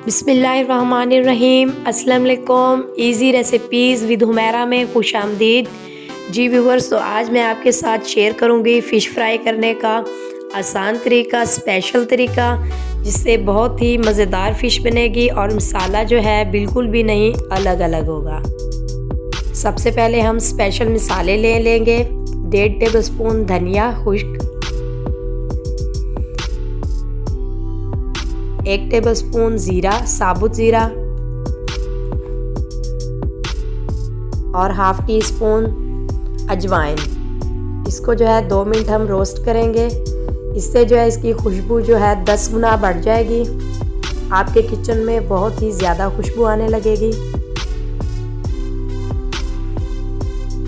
बिस्मिल्लाहिर्रहमानिर्रहीम। अस्सलाम वालेकुम। इजी रेसिपीज़ विद हुमैरा में खुश आमदीद। जी व्यूवर्स, तो आज मैं आपके साथ शेयर करूंगी फ़िश फ्राई करने का आसान तरीका, स्पेशल तरीका, जिससे बहुत ही मज़ेदार फ़िश बनेगी और मसाला जो है बिल्कुल भी नहीं अलग अलग होगा। सबसे पहले हम स्पेशल मसाले ले लेंगे। 1.5 टेबलस्पून धनिया खुश्क, 1 टेबलस्पून ज़ीरा, साबुत ज़ीरा और हाफ़ टी स्पून अजवाइन। इसको जो है 2 मिनट हम रोस्ट करेंगे। इससे जो है इसकी खुशबू जो है 10 गुना बढ़ जाएगी। आपके किचन में बहुत ही ज़्यादा खुशबू आने लगेगी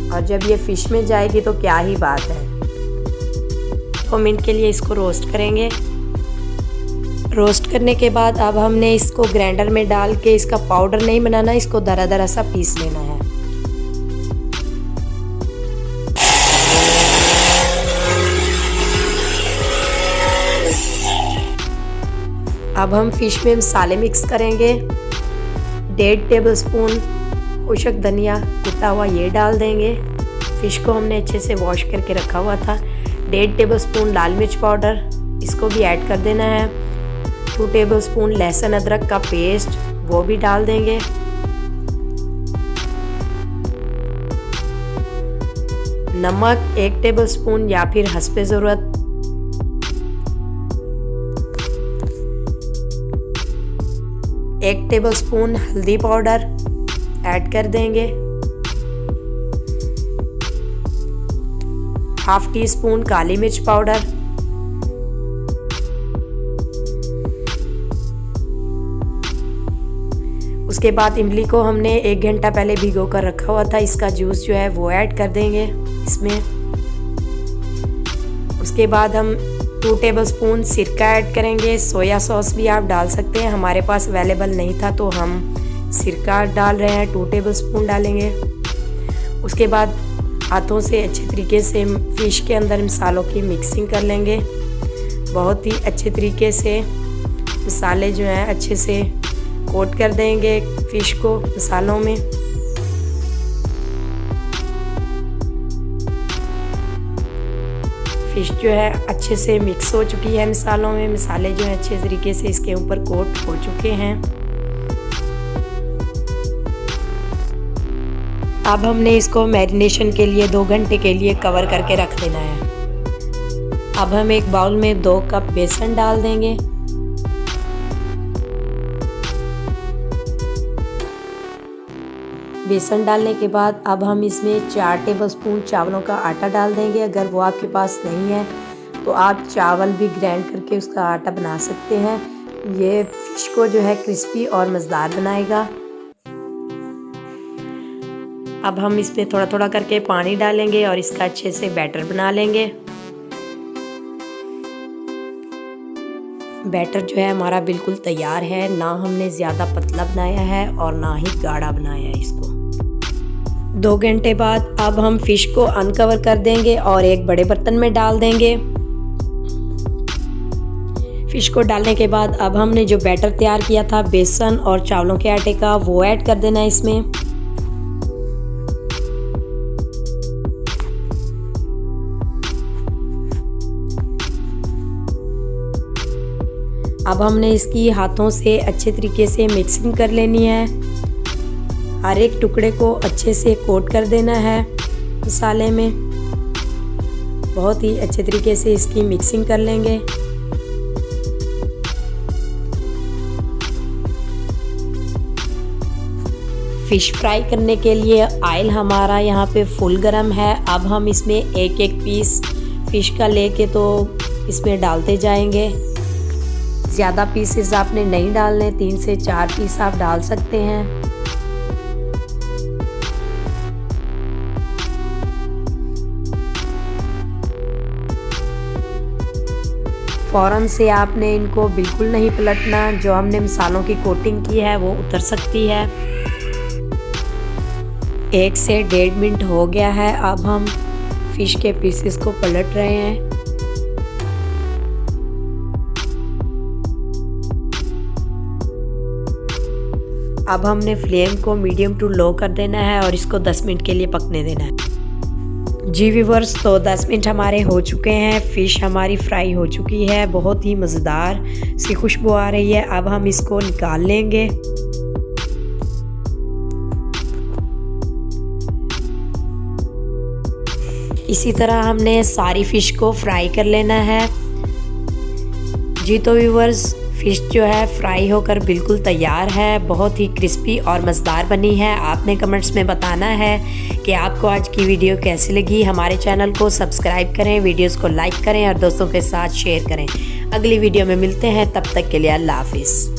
और जब ये फ़िश में जाएगी तो क्या ही बात है। 2 मिनट के लिए इसको रोस्ट करेंगे। रोस्ट करने के बाद अब हमने इसको ग्राइंडर में डाल के इसका पाउडर नहीं बनाना, इसको दरा दरा सा पीस लेना है। अब हम फ़िश में मसाले मिक्स करेंगे। 1.5 टेबलस्पून खुश्क धनिया कुटा हुआ ये डाल देंगे। फ़िश को हमने अच्छे से वॉश करके रखा हुआ था। 1.5 टेबलस्पून लाल मिर्च पाउडर, इसको भी ऐड कर देना है। 2 टेबलस्पून लहसुन अदरक का पेस्ट, वो भी डाल देंगे। नमक 1 टेबलस्पून या फिर हस्बे ज़रूरत। एक टेबलस्पून हल्दी पाउडर ऐड कर देंगे। हाफ टी स्पून काली मिर्च पाउडर, उसके बाद इमली को हमने 1 घंटा पहले भिगो कर रखा हुआ था, इसका जूस जो है वो ऐड कर देंगे इसमें। उसके बाद हम 2 टेबलस्पून सिरका ऐड करेंगे। सोया सॉस भी आप डाल सकते हैं, हमारे पास अवेलेबल नहीं था तो हम सिरका डाल रहे हैं, 2 टेबलस्पून डालेंगे। उसके बाद हाथों से अच्छे तरीके से फ़िश के अंदर मसालों की मिक्सिंग कर लेंगे। बहुत ही अच्छे तरीके से मसाले जो हैं अच्छे से कोट कर देंगे फ़िश को मसालों में। फ़िश जो है अच्छे से मिक्स हो चुकी है मसालों में। मसाले जो है अच्छे तरीके से इसके ऊपर कोट हो चुके हैं। अब हमने इसको मैरिनेशन के लिए 2 घंटे के लिए कवर करके रख देना है। अब हम एक बाउल में 2 कप बेसन डाल देंगे। बेसन डालने के बाद अब हम इसमें 4 टेबलस्पून चावलों का आटा डाल देंगे। अगर वो आपके पास नहीं है तो आप चावल भी ग्राइंड करके उसका आटा बना सकते हैं। ये फ़िश को जो है क्रिस्पी और मज़ेदार बनाएगा। अब हम इसमें थोड़ा थोड़ा करके पानी डालेंगे और इसका अच्छे से बैटर बना लेंगे। बैटर जो है हमारा बिल्कुल तैयार है, ना हमने ज़्यादा पतला बनाया है और ना ही गाढ़ा बनाया है इसको। 2 घंटे बाद अब हम फ़िश को अनकवर कर देंगे और एक बड़े बर्तन में डाल देंगे। फ़िश को डालने के बाद अब हमने जो बैटर तैयार किया था बेसन और चावलों के आटे का, वो ऐड कर देना है इसमें। अब हमने इसकी हाथों से अच्छे तरीके से मिक्सिंग कर लेनी है। हर एक टुकड़े को अच्छे से कोट कर देना है मसाले में। बहुत ही अच्छे तरीके से इसकी मिक्सिंग कर लेंगे। फ़िश फ्राई करने के लिए ऑयल हमारा यहाँ पे फुल गरम है। अब हम इसमें एक एक पीस फ़िश का लेके तो इसमें डालते जाएंगे। ज़्यादा पीसेस आपने नहीं डालने, 3 से 4 पीस आप डाल सकते हैं। फ़ौरन से आपने इनको बिल्कुल नहीं पलटना, जो हमने मसालों की कोटिंग की है वो उतर सकती है। 1 से 1.5 मिनट हो गया है। अब हम फ़िश के पीसेस को पलट रहे हैं। अब हमने फ्लेम को मीडियम टू लो कर देना है और इसको 10 मिनट के लिए पकने देना है। जी व्यूअर्स, तो 10 मिनट हमारे हो चुके हैं। फ़िश हमारी फ्राई हो चुकी है, बहुत ही मज़ेदार सी खुशबू आ रही है। अब हम इसको निकाल लेंगे। इसी तरह हमने सारी फ़िश को फ्राई कर लेना है। जी तो व्यूअर्स, फ़िश जो है फ्राई होकर बिल्कुल तैयार है, बहुत ही क्रिस्पी और मज़ेदार बनी है। आपने कमेंट्स में बताना है कि आपको आज की वीडियो कैसी लगी। हमारे चैनल को सब्सक्राइब करें, वीडियोस को लाइक करें और दोस्तों के साथ शेयर करें। अगली वीडियो में मिलते हैं, तब तक के लिए अल्लाह हाफिज़।